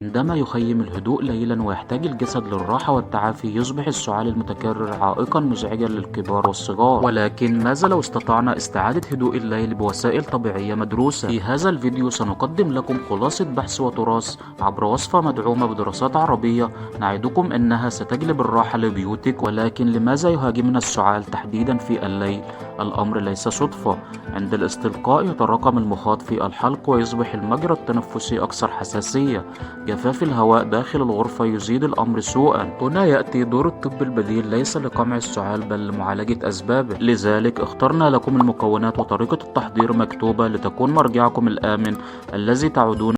عندما يخيم الهدوء ليلا ويحتاج الجسد للراحة والتعافي، يصبح السعال المتكرر عائقا مزعجا للكبار والصغار. ولكن ماذا لو استطعنا استعادة هدوء الليل بوسائل طبيعية مدروسة؟ في هذا الفيديو سنقدم لكم خلاصة بحث وتراث عبر وصفة مدعومة بدراسات عربية نعدكم أنها ستجلب الراحة لبيوتك. ولكن لماذا يهاجمنا السعال تحديدا في الليل؟ الأمر ليس صدفة. عند الاستلقاء يتراكم المخاط في الحلق ويصبح المجرى التنفسي أكثر حساسية. جفاف الهواء داخل الغرفة يزيد الأمر سوءا. هنا يأتي دور الطب البديل، ليس لقمع السعال بل لمعالجة أسبابه. لذلك اخترنا لكم المكونات وطريقة التحضير مكتوبة لتكون مرجعكم الآمن الذي تعودون